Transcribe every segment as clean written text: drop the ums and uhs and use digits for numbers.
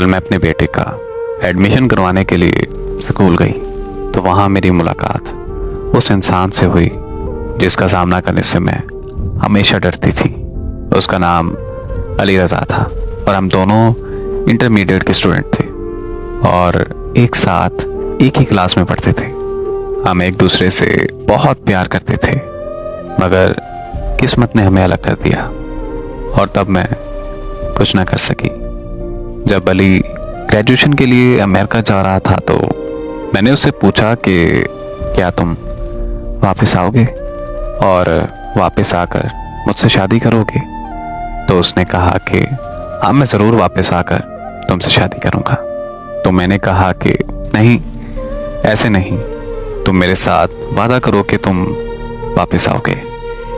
कल मैं अपने बेटे का एडमिशन करवाने के लिए स्कूल गई तो वहाँ मेरी मुलाकात उस इंसान से हुई जिसका सामना करने से मैं हमेशा डरती थी। उसका नाम अली रज़ा था और हम दोनों इंटरमीडिएट के स्टूडेंट थे और एक साथ एक ही क्लास में पढ़ते थे। हम एक दूसरे से बहुत प्यार करते थे, मगर किस्मत ने हमें अलग कर दिया और तब मैं कुछ ना कर सकी। जब अली ग्रेजुएशन के लिए अमेरिका जा रहा था तो मैंने उससे पूछा कि क्या तुम वापस आओगे और वापस आकर मुझसे शादी करोगे? तो उसने कहा कि हाँ, मैं ज़रूर वापस आकर तुमसे शादी करूँगा। तो मैंने कहा कि नहीं, ऐसे नहीं, तुम मेरे साथ वादा करो कि तुम वापस आओगे।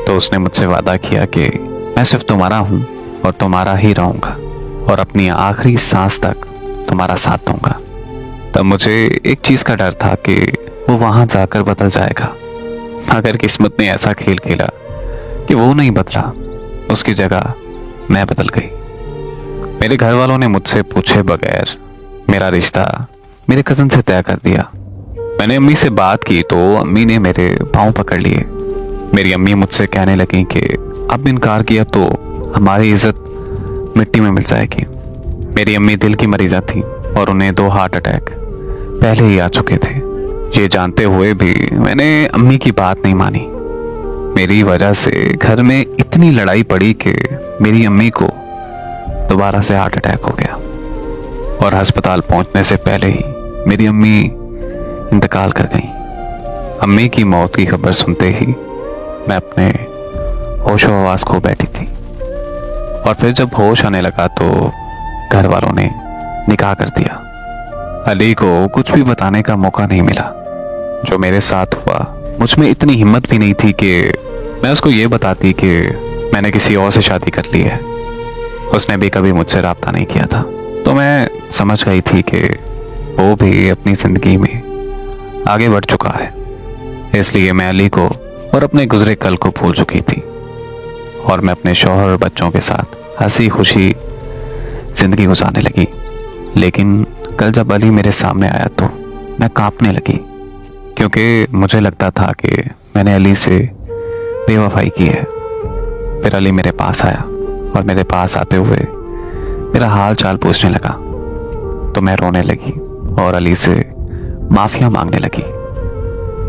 तो उसने मुझसे वादा किया कि मैं सिर्फ तुम्हारा हूँ और तुम्हारा ही रहूँगा और अपनी आखिरी सांस तक तुम्हारा साथ दूंगा। तब मुझे एक चीज़ का डर था कि वो वहाँ जाकर बदल जाएगा, मगर किस्मत ने ऐसा खेल खेला कि वो नहीं बदला, उसकी जगह मैं बदल गई। मेरे घर वालों ने मुझसे पूछे बगैर मेरा रिश्ता मेरे कज़न से तय कर दिया। मैंने अम्मी से बात की तो अम्मी ने मेरे पाँव पकड़ लिए। मेरी अम्मी मुझसे कहने लगी कि अब इनकार किया तो हमारी इज्जत मिट्टी में मिल जाएगी। मेरी अम्मी दिल की मरीज़ा थी और उन्हें 2 हार्ट अटैक पहले ही आ चुके थे। ये जानते हुए भी मैंने अम्मी की बात नहीं मानी। मेरी वजह से घर में इतनी लड़ाई पड़ी कि मेरी अम्मी को दोबारा से हार्ट अटैक हो गया और अस्पताल पहुंचने से पहले ही मेरी अम्मी इंतकाल कर गई। अम्मी की मौत की खबर सुनते ही मैं अपने होशो हवास खो बैठी थी और फिर जब होश आने लगा तो घर वालों ने निकाह कर दिया। अली को कुछ भी बताने का मौका नहीं मिला। जो मेरे साथ हुआ, मुझ में इतनी हिम्मत भी नहीं थी कि मैं उसको ये बताती कि मैंने किसी और से शादी कर ली है। उसने भी कभी मुझसे राब्ता नहीं किया था, तो मैं समझ गई थी कि वो भी अपनी ज़िंदगी में आगे बढ़ चुका है। इसलिए मैं अली को और अपने गुजरे कल को भूल चुकी थी और मैं अपने शौहर और बच्चों के साथ हंसी खुशी ज़िंदगी गुजारने लगी। लेकिन कल जब अली मेरे सामने आया तो मैं कांपने लगी, क्योंकि मुझे लगता था कि मैंने अली से बेवफाई की है। फिर अली मेरे पास आया और मेरे पास आते हुए मेरा हाल चाल पूछने लगा तो मैं रोने लगी और अली से माफ़िया मांगने लगी।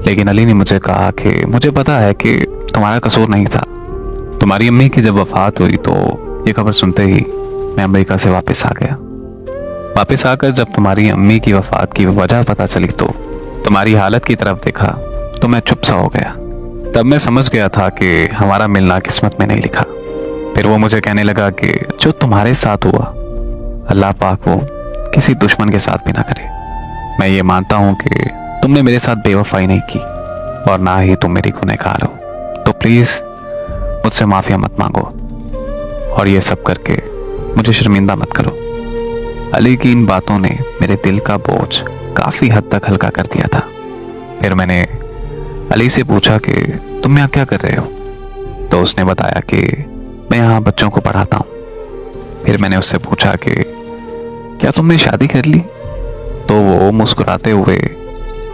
लेकिन अली ने मुझे कहा कि मुझे पता है कि तुम्हारा कसूर नहीं था। तुम्हारी अम्मी की जब वफ़ात हुई तो ये खबर सुनते ही मैं अमेरिका से वापस आ गया। वापस आकर जब तुम्हारी अम्मी की वफ़ात की वजह पता चली तो तुम्हारी हालत की तरफ देखा तो मैं चुप सा हो गया। तब मैं समझ गया था कि हमारा मिलना किस्मत में नहीं लिखा। फिर वो मुझे कहने लगा कि जो तुम्हारे साथ हुआ, अल्लाह पाक वो किसी दुश्मन के साथ भी ना करे। मैं ये मानता हूँ कि तुमने मेरे साथ बेवफाई नहीं की और ना ही तुम मेरी गुनहगार हो, तो प्लीज़ मुझसे माफ़िया मत मांगो और ये सब करके मुझे शर्मिंदा मत करो। अली की इन बातों ने मेरे दिल का बोझ काफ़ी हद तक हल्का कर दिया था। फिर मैंने अली से पूछा कि तुम यहाँ क्या कर रहे हो? तो उसने बताया कि मैं यहाँ बच्चों को पढ़ाता हूँ। फिर मैंने उससे पूछा कि क्या तुमने शादी कर ली? तो वो मुस्कुराते हुए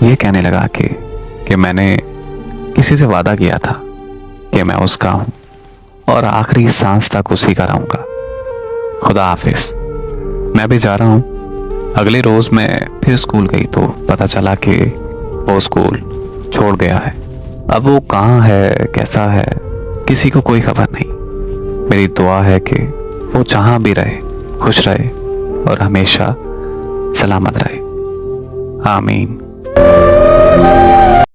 ये कहने लगा कि मैंने किसी से वादा किया था कि मैं उसका हूँ और आखिरी सांस तक उसी का रहूँगा। खुदा हाफिज, मैं भी जा रहा हूँ। अगले रोज़ मैं फिर स्कूल गई तो पता चला कि वो स्कूल छोड़ गया है। अब वो कहाँ है, कैसा है, किसी को कोई खबर नहीं। मेरी दुआ है कि वो जहाँ भी रहे खुश रहे और हमेशा सलामत रहे। आमीन।